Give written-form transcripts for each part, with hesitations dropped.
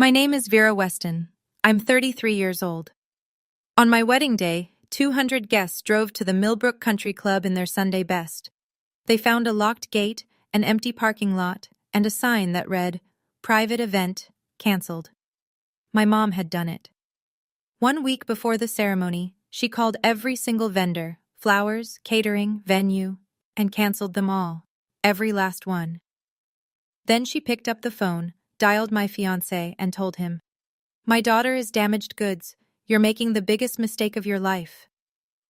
My name is Vera Weston. I'm 33 years old. On my wedding day, 200 guests drove to the Millbrook Country Club in their Sunday best. They found a locked gate, an empty parking lot, and a sign that read, "Private event, cancelled." My mom had done it. 1 week before the ceremony, she called every single vendor, flowers, catering, venue, and cancelled them all, every last one. Then she picked up the phone, dialed my fiancé, and told him, "My daughter is damaged goods. You're making the biggest mistake of your life."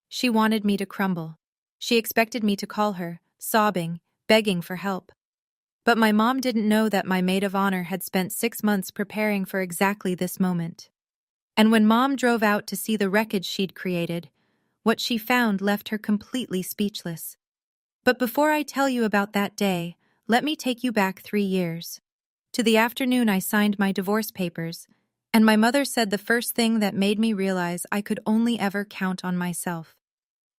She wanted me to crumble. She expected me to call her, sobbing, begging for help. But my mom didn't know that my maid of honor had spent 6 months preparing for exactly this moment. And when Mom drove out to see the wreckage she'd created, what she found left her completely speechless. But before I tell you about that day, let me take you back 3 years. To the afternoon I signed my divorce papers, and my mother said the first thing that made me realize I could only ever count on myself.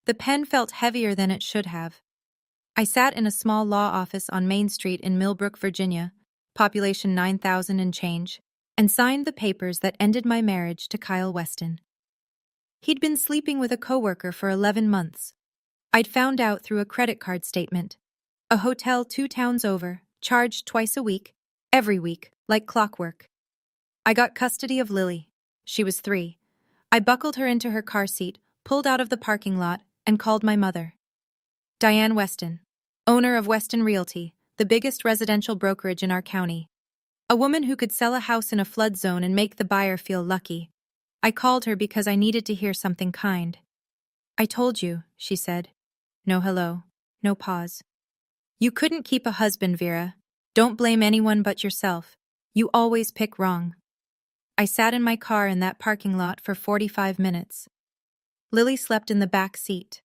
The pen felt heavier than it should have. I sat in a small law office on Main Street in Millbrook, Virginia, population 9,000 and change, and signed the papers that ended my marriage to Kyle Weston. He'd been sleeping with a coworker for 11 months. I'd found out through a credit card statement. A hotel 2 towns over, charged twice a week, every week, like clockwork. I got custody of Lily. She was 3. I buckled her into her car seat, pulled out of the parking lot, and called my mother. Diane Weston, owner of Weston Realty, the biggest residential brokerage in our county. A woman who could sell a house in a flood zone and make the buyer feel lucky. I called her because I needed to hear something kind. "I told you," she said. No hello, no pause. "You couldn't keep a husband, Vera. Don't blame anyone but yourself. You always pick wrong." I sat in my car in that parking lot for 45 minutes. Lily slept in the back seat.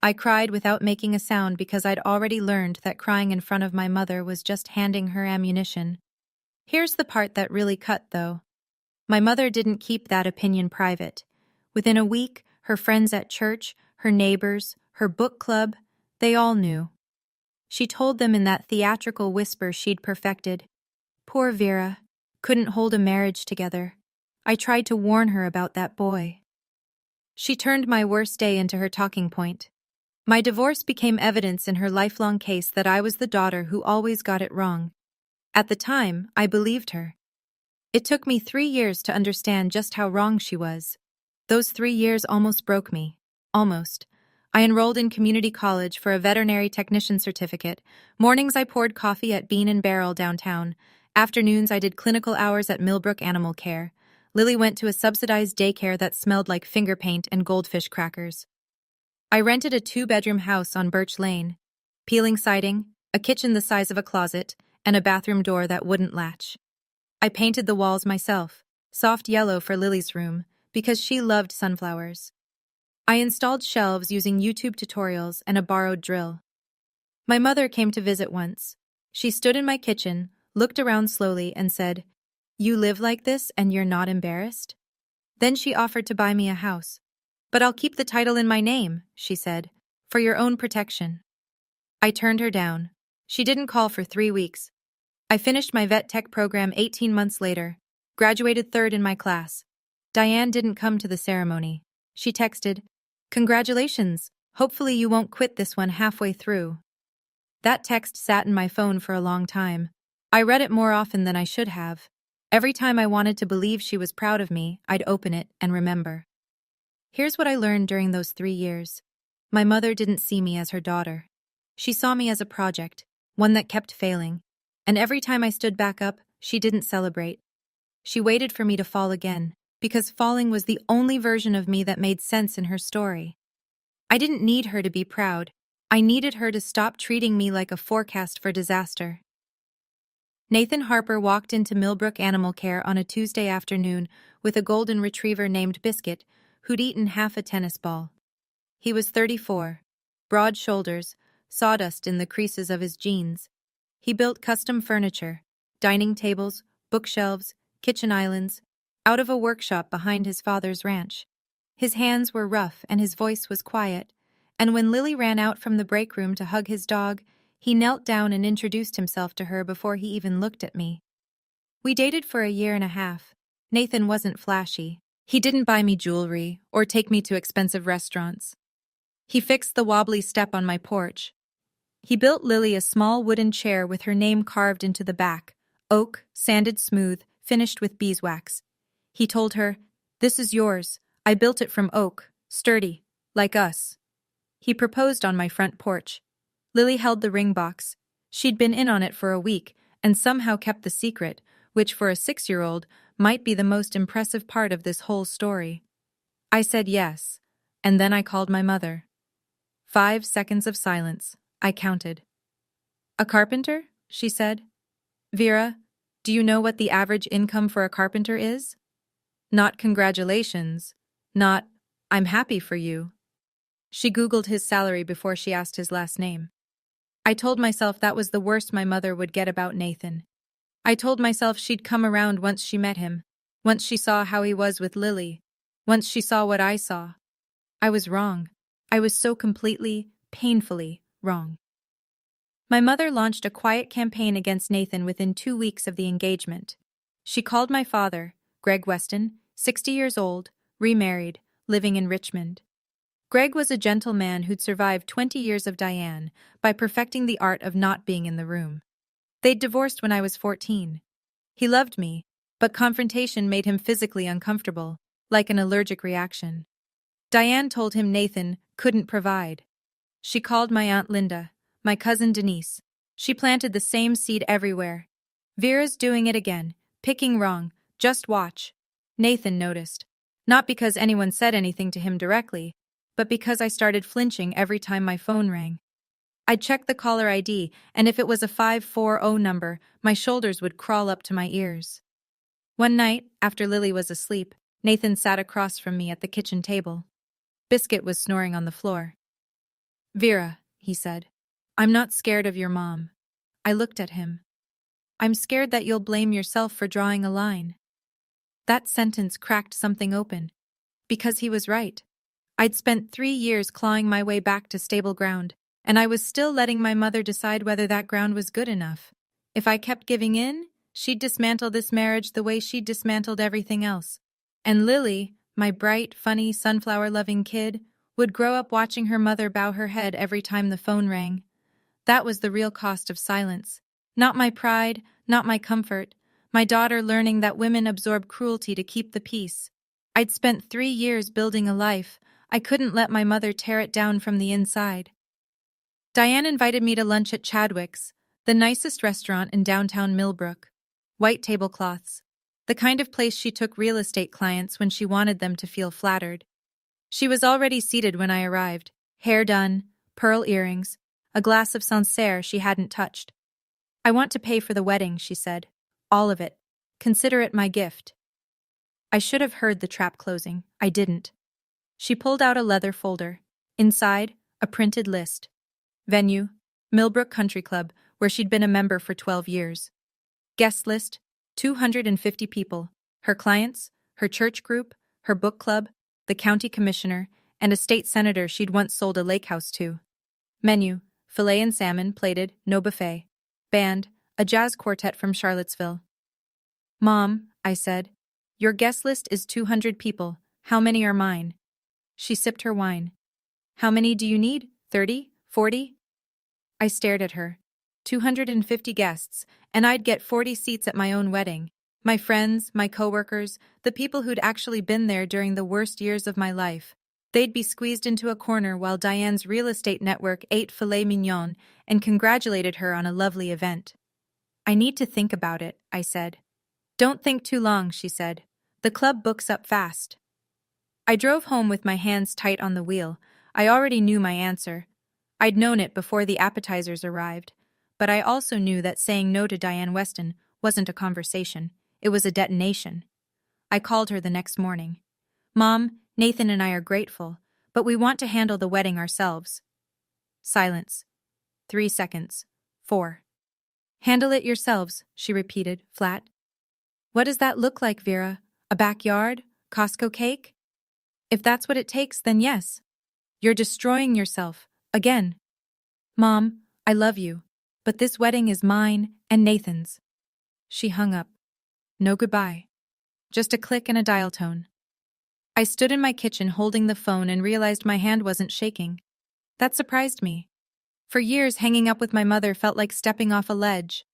I cried without making a sound because I'd already learned that crying in front of my mother was just handing her ammunition. Here's the part that really cut, though. My mother didn't keep that opinion private. Within a week, her friends at church, her neighbors, her book club, they all knew. She told them in that theatrical whisper she'd perfected. Poor Vera, couldn't hold a marriage together. I tried to warn her about that boy. She turned my worst day into her talking point. My divorce became evidence in her lifelong case that I was the daughter who always got it wrong. At the time, I believed her. It took me 3 years to understand just how wrong she was. Those 3 years almost broke me. Almost. I enrolled in community college for a veterinary technician certificate. Mornings I poured coffee at Bean and Barrel downtown. Afternoons I did clinical hours at Millbrook Animal Care. Lily went to a subsidized daycare that smelled like finger paint and goldfish crackers. I rented a 2-bedroom house on Birch Lane. Peeling siding, a kitchen the size of a closet, and a bathroom door that wouldn't latch. I painted the walls myself, soft yellow for Lily's room, because she loved sunflowers. I installed shelves using YouTube tutorials and a borrowed drill. My mother came to visit once. She stood in my kitchen, looked around slowly, and said, "You live like this and you're not embarrassed?" Then she offered to buy me a house. "But I'll keep the title in my name," she said, "for your own protection." I turned her down. She didn't call for 3 weeks. I finished my vet tech program 18 months later, graduated 3rd in my class. Diane didn't come to the ceremony. She texted, "Congratulations, hopefully you won't quit this one halfway through." That text sat in my phone for a long time. I read it more often than I should have. Every time I wanted to believe she was proud of me, I'd open it and remember. Here's what I learned during those 3 years. My mother didn't see me as her daughter. She saw me as a project, one that kept failing. And every time I stood back up, she didn't celebrate. She waited for me to fall again, because falling was the only version of me that made sense in her story. I didn't need her to be proud. I needed her to stop treating me like a forecast for disaster. Nathan Harper walked into Millbrook Animal Care on a Tuesday afternoon with a golden retriever named Biscuit, who'd eaten half a tennis ball. He was 34, broad shoulders, sawdust in the creases of his jeans. He built custom furniture, dining tables, bookshelves, kitchen islands, out of a workshop behind his father's ranch. His hands were rough and his voice was quiet, and when Lily ran out from the break room to hug his dog, he knelt down and introduced himself to her before he even looked at me. We dated for a year and a half. Nathan wasn't flashy. He didn't buy me jewelry or take me to expensive restaurants. He fixed the wobbly step on my porch. He built Lily a small wooden chair with her name carved into the back, oak, sanded smooth, finished with beeswax. He told her, "This is yours. I built it from oak, sturdy, like us." He proposed on my front porch. Lily held the ring box. She'd been in on it for a week and somehow kept the secret, which for a 6-year-old might be the most impressive part of this whole story. I said yes, and then I called my mother. 5 seconds of silence. I counted. "A carpenter?" she said. "Vera, do you know what the average income for a carpenter is?" Not congratulations. Not, "I'm happy for you." She Googled his salary before she asked his last name. I told myself that was the worst my mother would get about Nathan. I told myself she'd come around once she met him, once she saw how he was with Lily, once she saw what I saw. I was wrong. I was so completely, painfully wrong. My mother launched a quiet campaign against Nathan within 2 weeks of the engagement. She called my father, Greg Weston, 60 years old, remarried, living in Richmond. Greg was a gentle man who'd survived 20 years of Diane by perfecting the art of not being in the room. They'd divorced when I was 14. He loved me, but confrontation made him physically uncomfortable, like an allergic reaction. Diane told him Nathan couldn't provide. She called my Aunt Linda, my cousin Denise. She planted the same seed everywhere. "Vera's doing it again, picking wrong, just watch." Nathan noticed. Not because anyone said anything to him directly, but because I started flinching every time my phone rang. I'd check the caller ID, and if it was a 540 number, my shoulders would crawl up to my ears. One night, after Lily was asleep, Nathan sat across from me at the kitchen table. Biscuit was snoring on the floor. "Vera," he said, "I'm not scared of your mom." I looked at him. "I'm scared that you'll blame yourself for drawing a line." That sentence cracked something open. Because he was right. I'd spent 3 years clawing my way back to stable ground, and I was still letting my mother decide whether that ground was good enough. If I kept giving in, she'd dismantle this marriage the way she'd dismantled everything else. And Lily, my bright, funny, sunflower-loving kid, would grow up watching her mother bow her head every time the phone rang. That was the real cost of silence. Not my pride, not my comfort. My daughter learning that women absorb cruelty to keep the peace. I'd spent 3 years building a life. I couldn't let my mother tear it down from the inside. Diane invited me to lunch at Chadwick's, the nicest restaurant in downtown Millbrook. White tablecloths. The kind of place she took real estate clients when she wanted them to feel flattered. She was already seated when I arrived, hair done, pearl earrings, a glass of Sancerre she hadn't touched. "I want to pay for the wedding," she said. "All of it. Consider it my gift." I should have heard the trap closing. I didn't. She pulled out a leather folder. Inside, a printed list. Venue, Millbrook Country Club, where she'd been a member for 12 years. Guest list, 250 people. Her clients, her church group, her book club, the county commissioner, and a state senator she'd once sold a lake house to. Menu, filet and salmon, plated, no buffet. Band, a jazz quartet from Charlottesville. "Mom," I said, "your guest list is 200 people. How many are mine?" She sipped her wine. "How many do you need? 30? 40? I stared at her. 250 guests, and I'd get 40 seats at my own wedding. My friends, my coworkers, the people who'd actually been there during the worst years of my life. They'd be squeezed into a corner while Diane's real estate network ate filet mignon and congratulated her on a lovely event. "I need to think about it," I said. "Don't think too long," she said. "The club books up fast." I drove home with my hands tight on the wheel. I already knew my answer. I'd known it before the appetizers arrived, but I also knew that saying no to Diane Weston wasn't a conversation. It was a detonation. I called her the next morning. "Mom, Nathan and I are grateful, but we want to handle the wedding ourselves." Silence. 3 seconds. 4. "Handle it yourselves," she repeated, flat. "What does that look like, Vera? A backyard? Costco cake?" "If that's what it takes, then yes." "You're destroying yourself. Again." "Mom, I love you, but this wedding is mine and Nathan's." She hung up. No goodbye. Just a click and a dial tone. I stood in my kitchen holding the phone and realized my hand wasn't shaking. That surprised me. For years, hanging up with my mother felt like stepping off a ledge.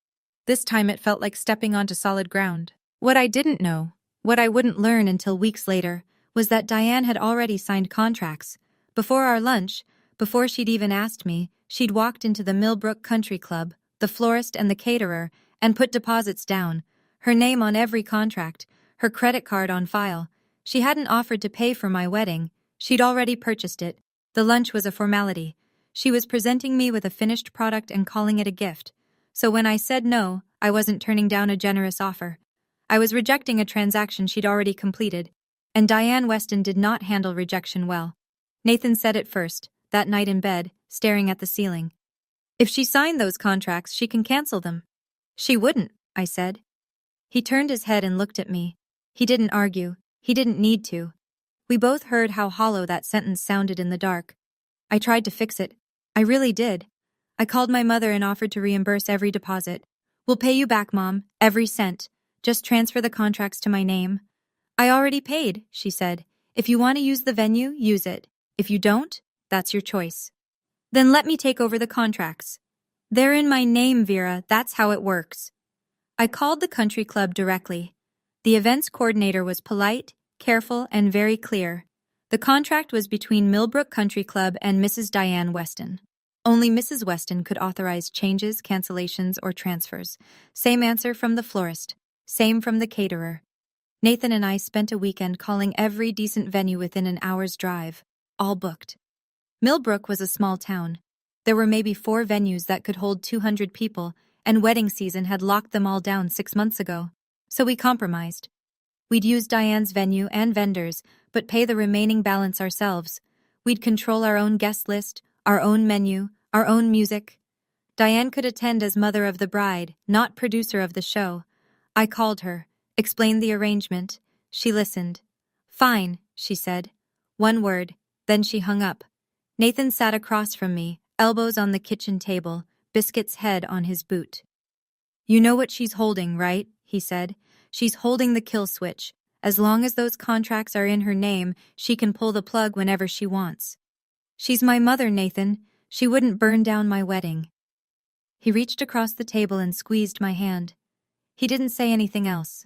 This time it felt like stepping onto solid ground. What I didn't know, what I wouldn't learn until weeks later, was that Diane had already signed contracts. Before our lunch, before she'd even asked me, she'd walked into the Millbrook Country Club, the florist and the caterer, and put deposits down, her name on every contract, her credit card on file. She hadn't offered to pay for my wedding. She'd already purchased it. The lunch was a formality. She was presenting me with a finished product and calling it a gift. So when I said no, I wasn't turning down a generous offer. I was rejecting a transaction she'd already completed, and Diane Weston did not handle rejection well. Nathan said it first, that night in bed, staring at the ceiling. If she signed those contracts, she can cancel them. She wouldn't, I said. He turned his head and looked at me. He didn't argue. He didn't need to. We both heard how hollow that sentence sounded in the dark. I tried to fix it. I really did. I called my mother and offered to reimburse every deposit. We'll pay you back, Mom, every cent. Just transfer the contracts to my name. I already paid, she said. If you want to use the venue, use it. If you don't, that's your choice. Then let me take over the contracts. They're in my name, Vera. That's how it works. I called the country club directly. The events coordinator was polite, careful, and very clear. The contract was between Millbrook Country Club and Mrs. Diane Weston. Only Mrs. Weston could authorize changes, cancellations, or transfers. Same answer from the florist. Same from the caterer. Nathan and I spent a weekend calling every decent venue within an hour's drive. All booked. Millbrook was a small town. There were maybe 4 venues that could hold 200 people, and wedding season had locked them all down 6 months ago. So we compromised. We'd use Diane's venue and vendors, but pay the remaining balance ourselves. We'd control our own guest list, our own menu, our own music. Diane could attend as mother of the bride, not producer of the show. I called her, explained the arrangement. She listened. Fine, she said. One word, then she hung up. Nathan sat across from me, elbows on the kitchen table, Biscuit's head on his boot. You know what she's holding, right? He said. She's holding the kill switch. As long as those contracts are in her name, she can pull the plug whenever she wants. She's my mother, Nathan. She wouldn't burn down my wedding. He reached across the table and squeezed my hand. He didn't say anything else.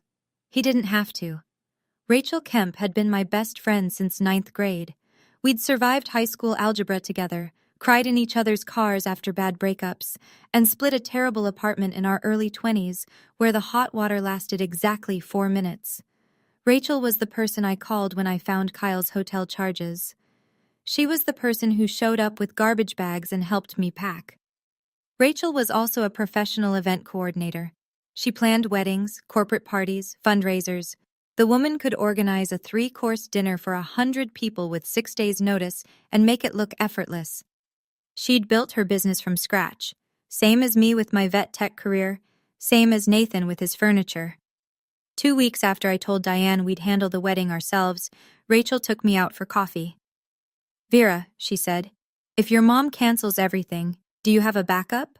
He didn't have to. Rachel Kemp had been my best friend since 9th grade. We'd survived high school algebra together, cried in each other's cars after bad breakups, and split a terrible apartment in our early 20s where the hot water lasted exactly 4 minutes. Rachel was the person I called when I found Kyle's hotel charges. She was the person who showed up with garbage bags and helped me pack. Rachel was also a professional event coordinator. She planned weddings, corporate parties, fundraisers. The woman could organize a 3-course dinner for 100 people with 6 days' notice and make it look effortless. She'd built her business from scratch. Same as me with my vet tech career, same as Nathan with his furniture. 2 weeks after I told Diane we'd handle the wedding ourselves, Rachel took me out for coffee. Vera, she said, if your mom cancels everything, do you have a backup?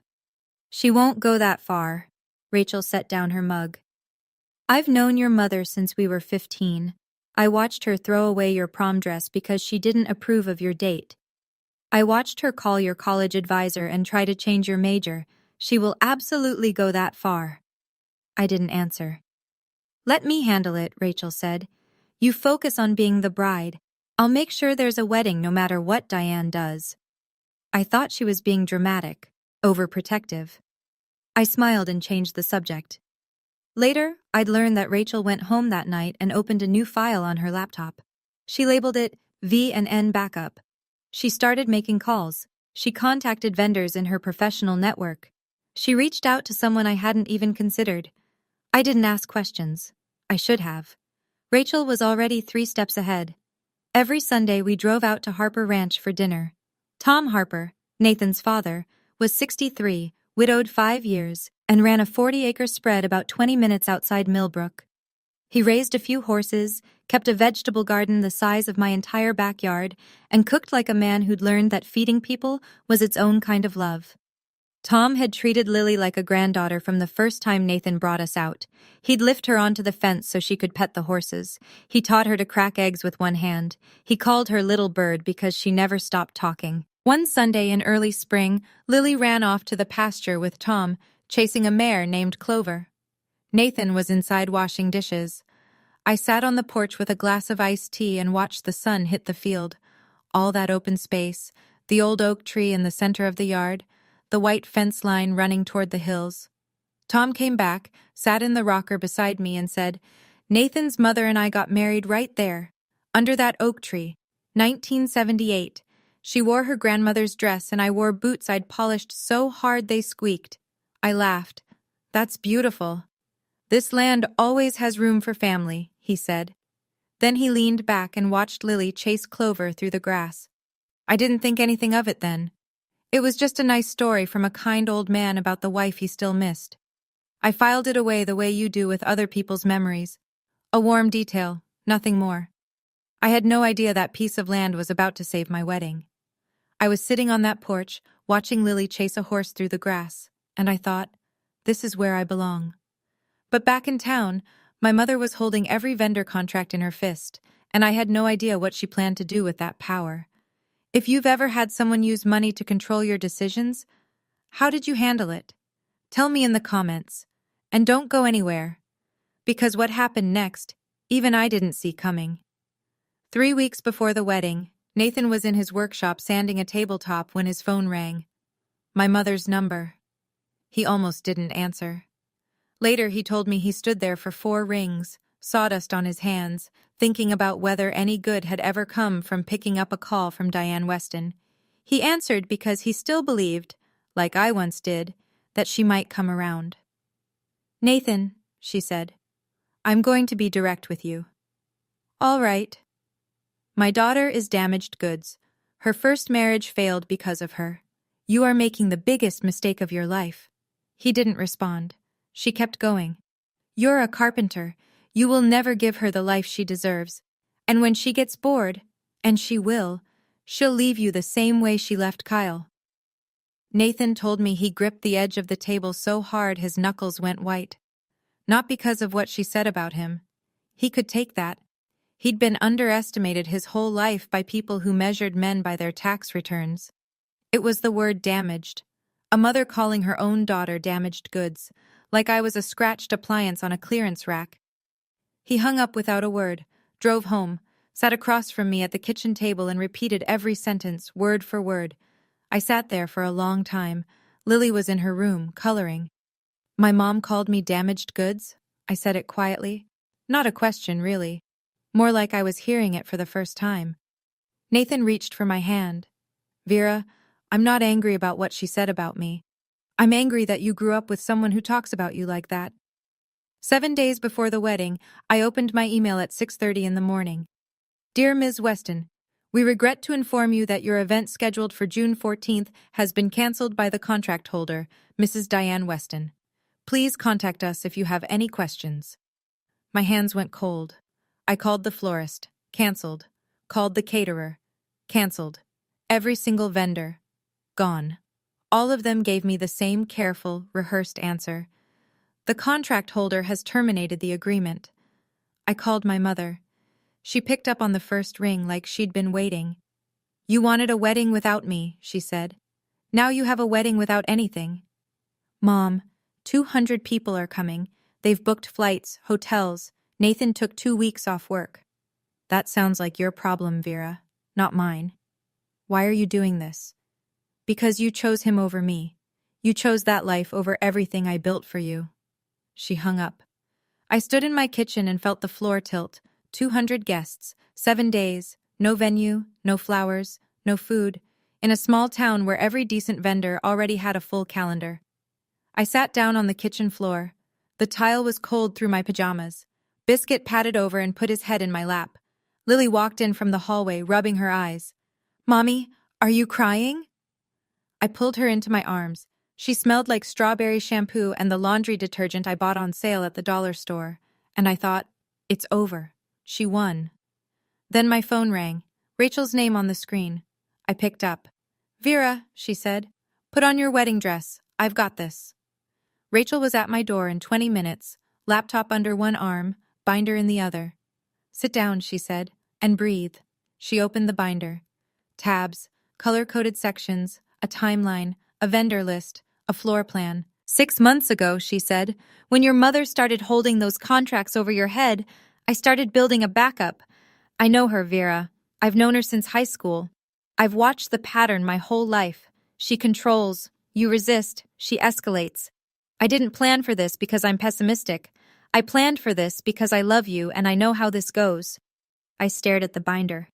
She won't go that far. Rachel set down her mug. I've known your mother since we were 15. I watched her throw away your prom dress because she didn't approve of your date. I watched her call your college advisor and try to change your major. She will absolutely go that far. I didn't answer. Let me handle it, Rachel said. You focus on being the bride. I'll make sure there's a wedding no matter what Diane does. I thought she was being dramatic, overprotective. I smiled and changed the subject. Later, I'd learned that Rachel went home that night and opened a new file on her laptop. She labeled it V&N Backup. She started making calls. She contacted vendors in her professional network. She reached out to someone I hadn't even considered. I didn't ask questions. I should have. Rachel was already 3 steps ahead. Every Sunday we drove out to Harper Ranch for dinner. Tom Harper, Nathan's father, was 63, widowed 5 years, and ran a 40-acre spread about 20 minutes outside Millbrook. He raised a few horses, kept a vegetable garden the size of my entire backyard, and cooked like a man who'd learned that feeding people was its own kind of love. Tom had treated Lily like a granddaughter from the first time Nathan brought us out. He'd lift her onto the fence so she could pet the horses. He taught her to crack eggs with one hand. He called her Little Bird because she never stopped talking. One Sunday in early spring, Lily ran off to the pasture with Tom, chasing a mare named Clover. Nathan was inside washing dishes. I sat on the porch with a glass of iced tea and watched the sun hit the field. All that open space, the old oak tree in the center of the yard, the white fence line running toward the hills. Tom came back, sat in the rocker beside me and said, "Nathan's mother and I got married right there, under that oak tree, 1978. She wore her grandmother's dress and I wore boots I'd polished so hard they squeaked." I laughed. "That's beautiful. This land always has room for family," he said. Then he leaned back and watched Lily chase Clover through the grass. I didn't think anything of it then. It was just a nice story from a kind old man about the wife he still missed. I filed it away the way you do with other people's memories. A warm detail, nothing more. I had no idea that piece of land was about to save my wedding. I was sitting on that porch, watching Lily chase a horse through the grass, and I thought, this is where I belong. But back in town, my mother was holding every vendor contract in her fist, and I had no idea what she planned to do with that power. If you've ever had someone use money to control your decisions, how did you handle it? Tell me in the comments. And don't go anywhere. Because what happened next, even I didn't see coming. 3 weeks before the wedding, Nathan was in his workshop sanding a tabletop when his phone rang. My mother's number. He almost didn't answer. Later he told me he stood there for 4 rings, sawdust on his hands, thinking about whether any good had ever come from picking up a call from Diane Weston. He answered because he still believed, like I once did, that she might come around. "Nathan," she said, "I'm going to be direct with you." "All right." "My daughter is damaged goods. Her first marriage failed because of her. You are making the biggest mistake of your life." He didn't respond. She kept going. "You're a carpenter. You will never give her the life she deserves. And when she gets bored, and she will, she'll leave you the same way she left Kyle." Nathan told me he gripped the edge of the table so hard his knuckles went white. Not because of what she said about him. He could take that. He'd been underestimated his whole life by people who measured men by their tax returns. It was the word damaged. A mother calling her own daughter damaged goods, like I was a scratched appliance on a clearance rack. He hung up without a word, drove home, sat across from me at the kitchen table and repeated every sentence, word for word. I sat there for a long time. Lily was in her room, coloring. "My mom called me damaged goods?" I said it quietly. Not a question, really. More like I was hearing it for the first time. Nathan reached for my hand. "Vera, I'm not angry about what she said about me. I'm angry that you grew up with someone who talks about you like that." 7 days before the wedding, I opened my email at 6:30 in the morning. "Dear Ms. Weston, we regret to inform you that your event scheduled for June 14th has been cancelled by the contract holder, Mrs. Diane Weston. Please contact us if you have any questions." My hands went cold. I called the florist. Cancelled. Called the caterer. Cancelled. Every single vendor. Gone. All of them gave me the same careful, rehearsed answer. "The contract holder has terminated the agreement." I called my mother. She picked up on the first ring like she'd been waiting. "You wanted a wedding without me," she said. "Now you have a wedding without anything." "Mom, 200 people are coming. They've booked flights, hotels. Nathan took 2 weeks off work." "That sounds like your problem, Vera, not mine." "Why are you doing this?" "Because you chose him over me. You chose that life over everything I built for you." She hung up. I stood in my kitchen and felt the floor tilt. 200 guests, 7 days, no venue, no flowers, no food, in a small town where every decent vendor already had a full calendar. I sat down on the kitchen floor. The tile was cold through my pajamas. Biscuit patted over and put his head in my lap. Lily walked in from the hallway, rubbing her eyes. "Mommy, are you crying?" I pulled her into my arms. She smelled like strawberry shampoo and the laundry detergent I bought on sale at the dollar store. And I thought, it's over. She won. Then my phone rang. Rachel's name on the screen. I picked up. "Vera," she said, "put on your wedding dress. I've got this. Rachel was at my door in 20 minutes, laptop under one arm, binder in the other. Sit down, she said, and breathe. She opened the binder. Tabs, color-coded sections, a timeline, a vendor list, a floor plan. 6 months ago, she said, when your mother started holding those contracts over your head, I started building a backup. I know her, Vera. I've known her since high school. I've watched the pattern my whole life. She controls. You resist. She escalates. I didn't plan for this because I'm pessimistic. I planned for this because I love you and I know how this goes. I stared at the binder.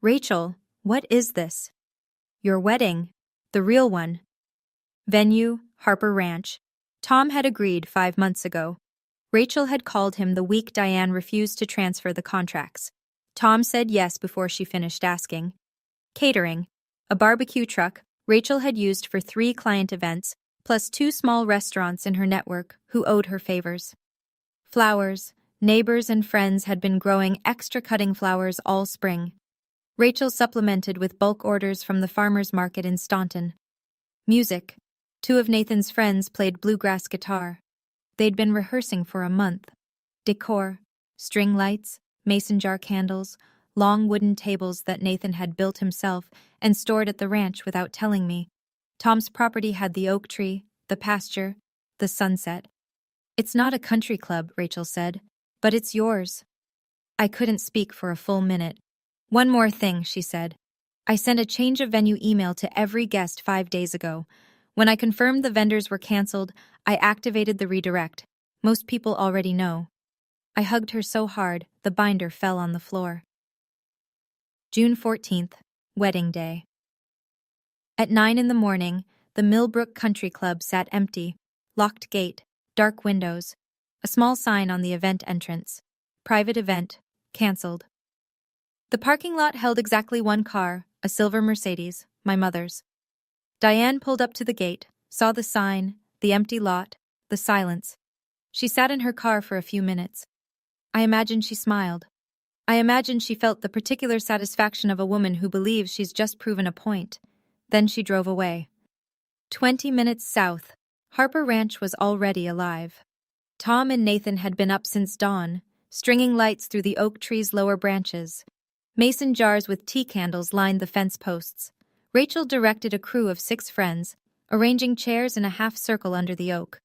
Rachel, what is this? Your wedding. The real one. Venue, Harper Ranch. Tom had agreed 5 months ago. Rachel had called him the week Diane refused to transfer the contracts. Tom said yes before she finished asking. Catering. A barbecue truck Rachel had used for 3 client events, plus 2 small restaurants in her network who owed her favors. Flowers. Neighbors and friends had been growing extra cutting flowers all spring. Rachel supplemented with bulk orders from the farmer's market in Staunton. Music. 2 of Nathan's friends played bluegrass guitar. They'd been rehearsing for a month. Decor. String lights, mason jar candles, long wooden tables that Nathan had built himself and stored at the ranch without telling me. Tom's property had the oak tree, the pasture, the sunset. It's not a country club, Rachel said, but it's yours. I couldn't speak for a full minute. One more thing, she said. I sent a change of venue email to every guest 5 days ago. When I confirmed the vendors were canceled, I activated the redirect. Most people already know. I hugged her so hard, the binder fell on the floor. June 14th, wedding day. At 9 in the morning, the Millbrook Country Club sat empty, locked gate, dark windows, a small sign on the event entrance. Private event, canceled. The parking lot held exactly 1 car, a silver Mercedes, my mother's. Diane pulled up to the gate, saw the sign, the empty lot, the silence. She sat in her car for a few minutes. I imagine she smiled. I imagine she felt the particular satisfaction of a woman who believes she's just proven a point. Then she drove away. 20 minutes south, Harper Ranch was already alive. Tom and Nathan had been up since dawn, stringing lights through the oak tree's lower branches. Mason jars with tea candles lined the fence posts. Rachel directed a crew of 6 friends, arranging chairs in a half circle under the oak.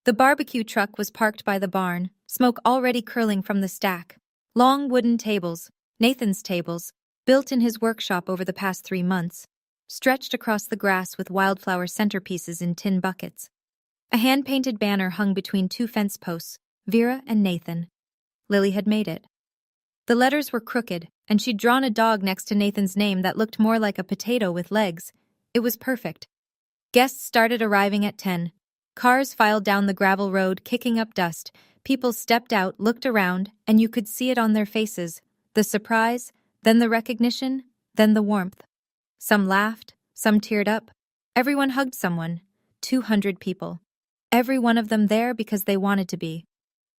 The barbecue truck was parked by the barn, smoke already curling from the stack. Long wooden tables, Nathan's tables, built in his workshop over the past 3 months, stretched across the grass with wildflower centerpieces in tin buckets. A hand-painted banner hung between 2 fence posts, Vera and Nathan. Lily had made it. The letters were crooked, and she'd drawn a dog next to Nathan's name that looked more like a potato with legs. It was perfect. Guests started arriving at 10. Cars filed down the gravel road, kicking up dust. People stepped out, looked around, and you could see it on their faces. The surprise, then the recognition, then the warmth. Some laughed, some teared up. Everyone hugged someone. 200 people. Every one of them there because they wanted to be.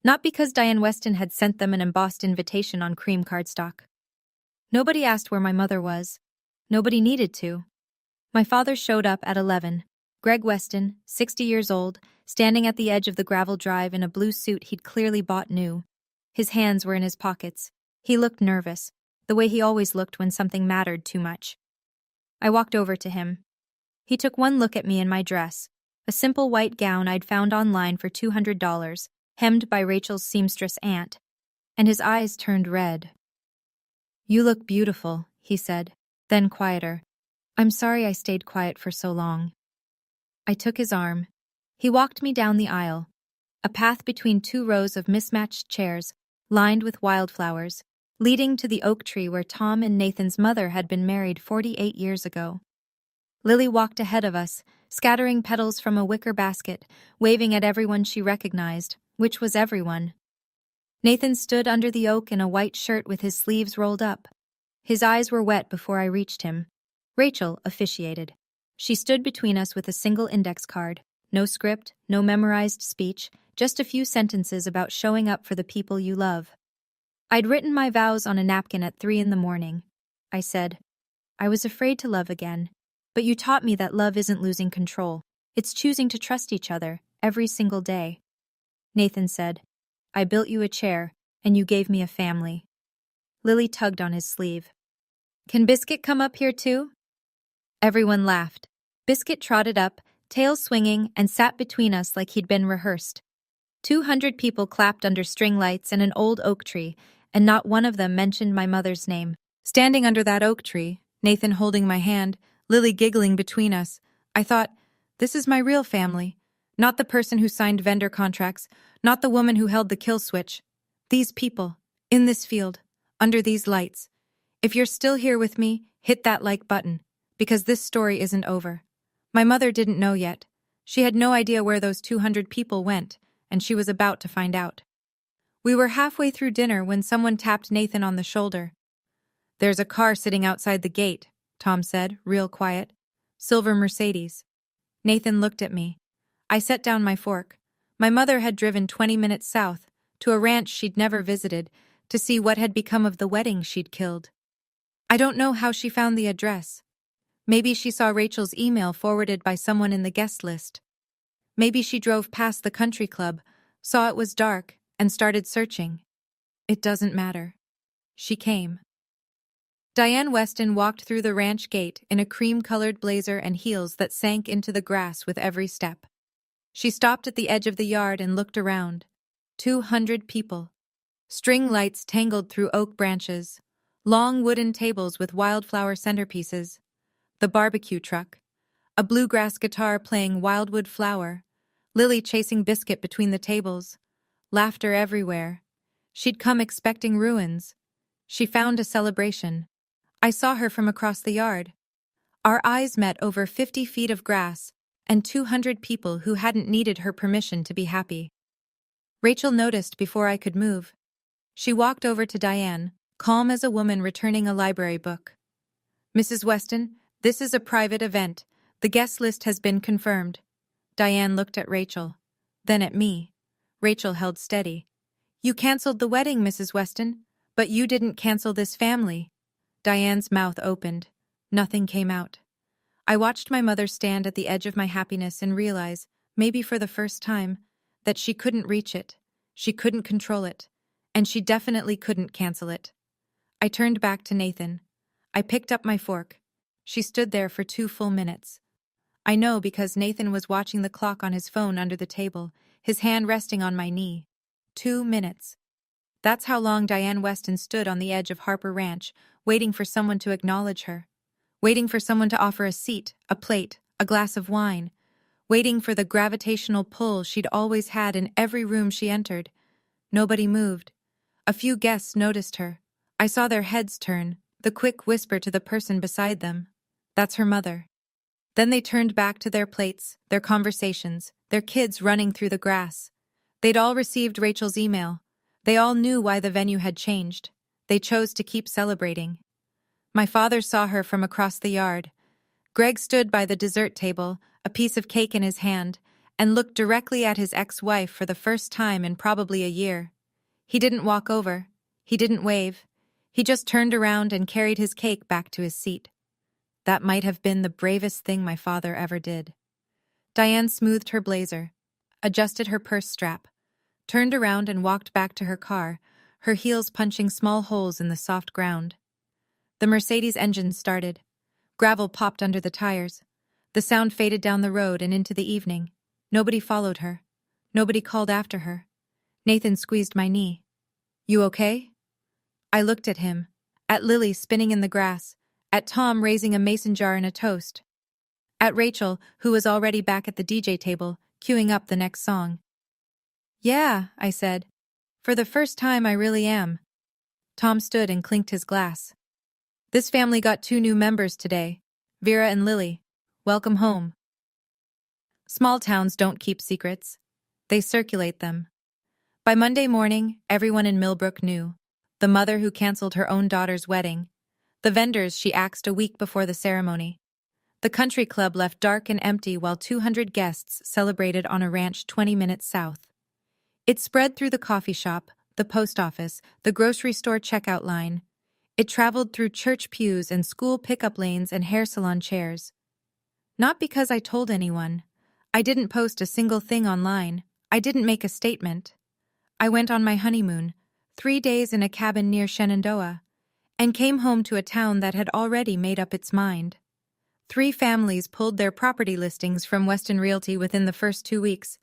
Not because Diane Weston had sent them an embossed invitation on cream cardstock. Nobody asked where my mother was. Nobody needed to. My father showed up at 11. Greg Weston, 60 years old, standing at the edge of the gravel drive in a blue suit he'd clearly bought new. His hands were in his pockets. He looked nervous, the way he always looked when something mattered too much. I walked over to him. He took one look at me in my dress, a simple white gown I'd found online for $200, hemmed by Rachel's seamstress aunt, and his eyes turned red. "You look beautiful," he said, then quieter. "I'm sorry I stayed quiet for so long." I took his arm. He walked me down the aisle, a path between 2 rows of mismatched chairs, lined with wildflowers, leading to the oak tree where Tom and Nathan's mother had been married 48 years ago. Lily walked ahead of us, scattering petals from a wicker basket, waving at everyone she recognized, which was everyone. Nathan stood under the oak in a white shirt with his sleeves rolled up. His eyes were wet before I reached him. Rachel officiated. She stood between us with a single index card. No script, no memorized speech, just a few sentences about showing up for the people you love. I'd written my vows on a napkin at 3 in the morning. I said, "I was afraid to love again, but you taught me that love isn't losing control. It's choosing to trust each other every single day. Nathan said, I built you a chair, and you gave me a family. Lily tugged on his sleeve. Can Biscuit come up here too? Everyone laughed. Biscuit trotted up, tail swinging, and sat between us like he'd been rehearsed. 200 people clapped under string lights and an old oak tree, and not one of them mentioned my mother's name. Standing under that oak tree, Nathan holding my hand, Lily giggling between us, I thought, this is my real family. Not the person who signed vendor contracts, not the woman who held the kill switch. These people, in this field, under these lights. If you're still here with me, hit that like button, because this story isn't over. My mother didn't know yet. She had no idea where those 200 people went, and she was about to find out. We were halfway through dinner when someone tapped Nathan on the shoulder. There's a car sitting outside the gate, Tom said, real quiet. Silver Mercedes. Nathan looked at me. I set down my fork. My mother had driven 20 minutes south, to a ranch she'd never visited, to see what had become of the wedding she'd killed. I don't know how she found the address. Maybe she saw Rachel's email forwarded by someone in the guest list. Maybe she drove past the country club, saw it was dark, and started searching. It doesn't matter. She came. Diane Weston walked through the ranch gate in a cream-colored blazer and heels that sank into the grass with every step. She stopped at the edge of the yard and looked around. 200 people. String lights tangled through oak branches. Long wooden tables with wildflower centerpieces. The barbecue truck. A bluegrass guitar playing Wildwood Flower. Lily chasing Biscuit between the tables. Laughter everywhere. She'd come expecting ruins. She found a celebration. I saw her from across the yard. Our eyes met over 50 feet of grass and 200 people who hadn't needed her permission to be happy. Rachel noticed before I could move. She walked over to Diane, calm as a woman returning a library book. Mrs. Weston, this is a private event. The guest list has been confirmed. Diane looked at Rachel, then at me. Rachel held steady. You canceled the wedding, Mrs. Weston, but you didn't cancel this family. Diane's mouth opened. Nothing came out. I watched my mother stand at the edge of my happiness and realize, maybe for the first time, that she couldn't reach it, she couldn't control it, and she definitely couldn't cancel it. I turned back to Nathan. I picked up my fork. She stood there for 2 full minutes. I know because Nathan was watching the clock on his phone under the table, his hand resting on my knee. 2 minutes. That's how long Diane Weston stood on the edge of Harper Ranch, waiting for someone to acknowledge her. Waiting for someone to offer a seat, a plate, a glass of wine. Waiting for the gravitational pull she'd always had in every room she entered. Nobody moved. A few guests noticed her. I saw their heads turn, the quick whisper to the person beside them. That's her mother. Then they turned back to their plates, their conversations, their kids running through the grass. They'd all received Rachel's email. They all knew why the venue had changed. They chose to keep celebrating. My father saw her from across the yard. Greg stood by the dessert table, a piece of cake in his hand, and looked directly at his ex-wife for the first time in probably a year. He didn't walk over. He didn't wave. He just turned around and carried his cake back to his seat. That might have been the bravest thing my father ever did. Diane smoothed her blazer, adjusted her purse strap, turned around and walked back to her car, her heels punching small holes in the soft ground. The Mercedes engine started. Gravel popped under the tires. The sound faded down the road and into the evening. Nobody followed her. Nobody called after her. Nathan squeezed my knee. You okay? I looked at him, at Lily spinning in the grass, at Tom raising a mason jar in a toast, at Rachel, who was already back at the DJ table, queuing up the next song. Yeah, I said. For the first time, I really am. Tom stood and clinked his glass. This family got 2 new members today, Vera and Lily. Welcome home. Small towns don't keep secrets. They circulate them. By Monday morning, everyone in Millbrook knew. The mother who canceled her own daughter's wedding. The vendors she axed a week before the ceremony. The country club left dark and empty while 200 guests celebrated on a ranch 20 minutes south. It spread through the coffee shop, the post office, the grocery store checkout line. It traveled through church pews and school pickup lanes and hair salon chairs. Not because I told anyone. I didn't post a single thing online. I didn't make a statement. I went on my honeymoon, 3 days in a cabin near Shenandoah, and came home to a town that had already made up its mind. 3 families pulled their property listings from Weston Realty within the first 2 weeks.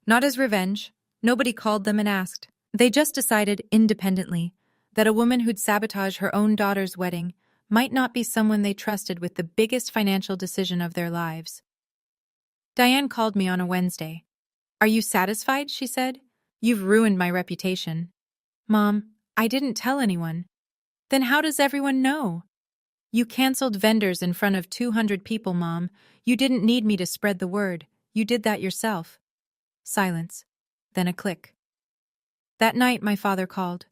Not as revenge. Nobody called them and asked. They just decided independently that a woman who'd sabotage her own daughter's wedding might not be someone they trusted with the biggest financial decision of their lives. Diane called me on a Wednesday. "Are you satisfied?" she said. "You've ruined my reputation." "Mom, I didn't tell anyone." "Then how does everyone know?" "You canceled vendors in front of 200 people, Mom. You didn't need me to spread the word. You did that yourself." Silence. Then a click. That night my father called.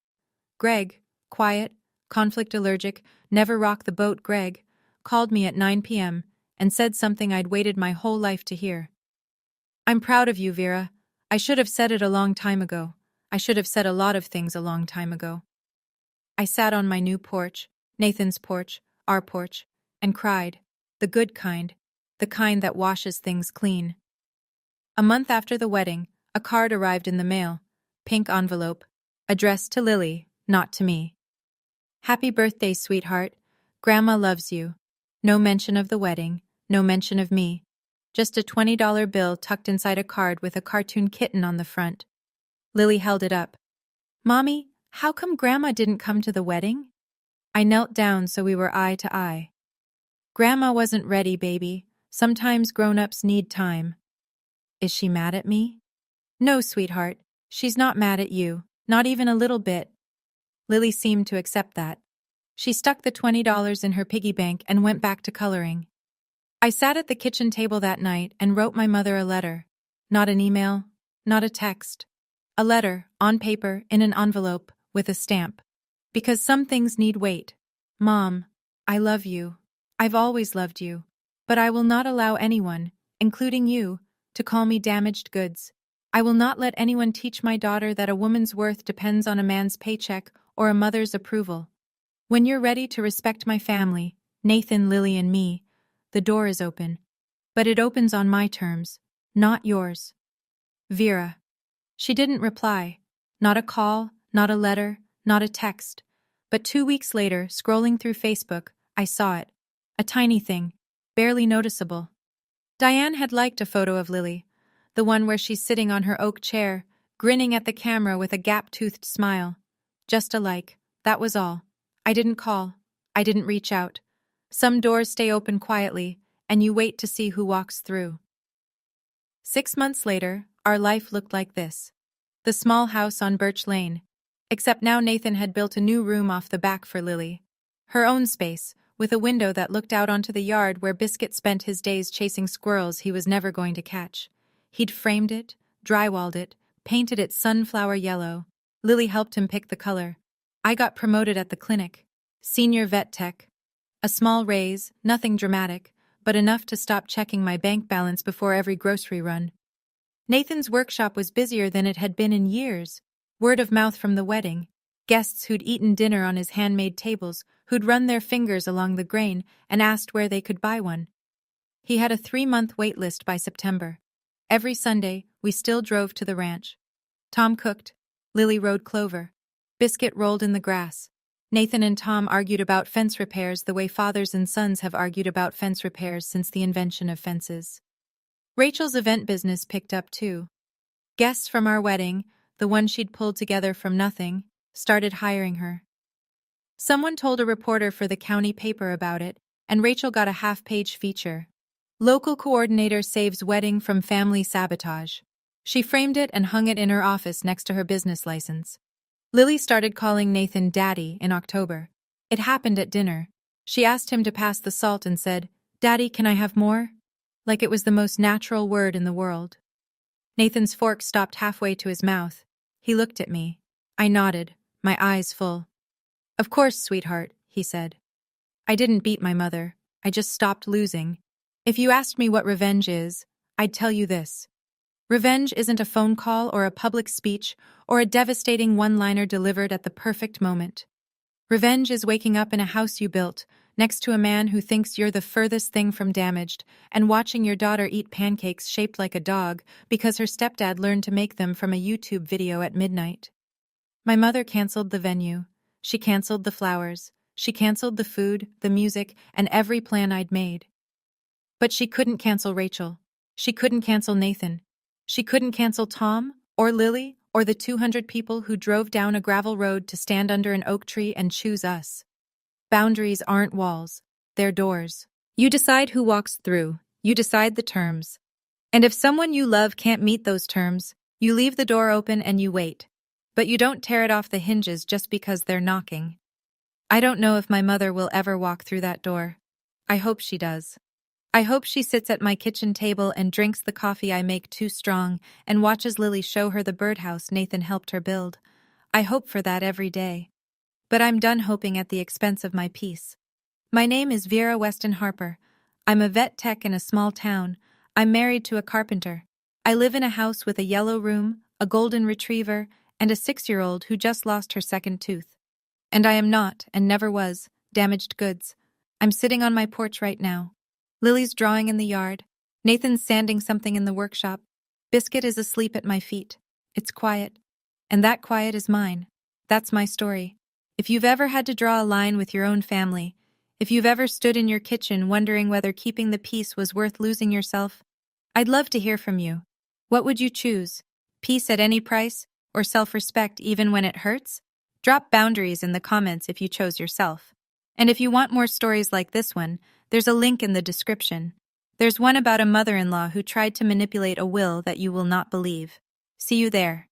Greg, quiet, conflict allergic, never rock the boat Greg, called me at 9 p.m. and said something I'd waited my whole life to hear. "I'm proud of you, Vera. I should have said it a long time ago. I should have said a lot of things a long time ago." I sat on my new porch, Nathan's porch, our porch, and cried. The good kind. The kind that washes things clean. A month after the wedding, a card arrived in the mail. Pink envelope. Addressed to Lily, not to me. "Happy birthday, sweetheart. Grandma loves you." No mention of the wedding, no mention of me. Just a $20 bill tucked inside a card with a cartoon kitten on the front. Lily held it up. "Mommy, how come Grandma didn't come to the wedding?" I knelt down so we were eye to eye. "Grandma wasn't ready, baby. Sometimes grown-ups need time." "Is she mad at me?" "No, sweetheart. She's not mad at you. Not even a little bit." Lily seemed to accept that. She stuck the $20 in her piggy bank and went back to coloring. I sat at the kitchen table that night and wrote my mother a letter. Not an email, not a text. A letter, on paper, in an envelope, with a stamp. Because some things need weight. "Mom, I love you. I've always loved you. But I will not allow anyone, including you, to call me damaged goods. I will not let anyone teach my daughter that a woman's worth depends on a man's paycheck or a mother's approval. When you're ready to respect my family, Nathan, Lily, and me, the door is open. But it opens on my terms, not yours. Vera." She didn't reply. Not a call, not a letter, not a text. But 2 weeks later, scrolling through Facebook, I saw it. A tiny thing, barely noticeable. Diane had liked a photo of Lily, the one where she's sitting on her oak chair, grinning at the camera with a gap-toothed smile. Just a like, that was all. I didn't call. I didn't reach out. Some doors stay open quietly, and you wait to see who walks through. 6 months later, our life looked like this. The small house on Birch Lane. Except now Nathan had built a new room off the back for Lily. Her own space, with a window that looked out onto the yard where Biscuit spent his days chasing squirrels he was never going to catch. He'd framed it, drywalled it, painted it sunflower yellow. Lily helped him pick the color. I got promoted at the clinic. Senior vet tech. A small raise, nothing dramatic, but enough to stop checking my bank balance before every grocery run. Nathan's workshop was busier than it had been in years. Word of mouth from the wedding. Guests who'd eaten dinner on his handmade tables, who'd run their fingers along the grain and asked where they could buy one. He had a 3-month wait list by September. Every Sunday, we still drove to the ranch. Tom cooked. Lily rode Clover. Biscuit rolled in the grass. Nathan and Tom argued about fence repairs the way fathers and sons have argued about fence repairs since the invention of fences. Rachel's event business picked up too. Guests from our wedding, the one she'd pulled together from nothing, started hiring her. Someone told a reporter for the county paper about it, and Rachel got a half-page feature. Local coordinator saves wedding from family sabotage. She framed it and hung it in her office next to her business license. Lily started calling Nathan Daddy in October. It happened at dinner. She asked him to pass the salt and said, "Daddy, can I have more?" Like it was the most natural word in the world. Nathan's fork stopped halfway to his mouth. He looked at me. I nodded, my eyes full. "Of course, sweetheart," he said. "I didn't beat my mother. I just stopped losing. If you asked me what revenge is, I'd tell you this. Revenge isn't a phone call or a public speech or a devastating one-liner delivered at the perfect moment. Revenge is waking up in a house you built, next to a man who thinks you're the furthest thing from damaged, and watching your daughter eat pancakes shaped like a dog because her stepdad learned to make them from a YouTube video at midnight. My mother canceled the venue. She canceled the flowers. She canceled the food, the music, and every plan I'd made. But she couldn't cancel Rachel. She couldn't cancel Nathan. She couldn't cancel Tom, or Lily, or the 200 people who drove down a gravel road to stand under an oak tree and choose us. Boundaries aren't walls, they're doors. You decide who walks through, you decide the terms. And if someone you love can't meet those terms, you leave the door open and you wait. But you don't tear it off the hinges just because they're knocking. I don't know if my mother will ever walk through that door. I hope she does. I hope she sits at my kitchen table and drinks the coffee I make too strong and watches Lily show her the birdhouse Nathan helped her build. I hope for that every day. But I'm done hoping at the expense of my peace. My name is Vera Weston Harper. I'm a vet tech in a small town. I'm married to a carpenter. I live in a house with a yellow room, a golden retriever, and a 6-year-old who just lost her second tooth. And I am not, and never was, damaged goods. I'm sitting on my porch right now. Lily's drawing in the yard. Nathan's sanding something in the workshop. Biscuit is asleep at my feet. It's quiet. And that quiet is mine. That's my story. If you've ever had to draw a line with your own family, if you've ever stood in your kitchen wondering whether keeping the peace was worth losing yourself, I'd love to hear from you. What would you choose? Peace at any price, or self-respect even when it hurts? Drop boundaries in the comments if you chose yourself. And if you want more stories like this one, there's a link in the description. There's one about a mother-in-law who tried to manipulate a will that you will not believe. See you there.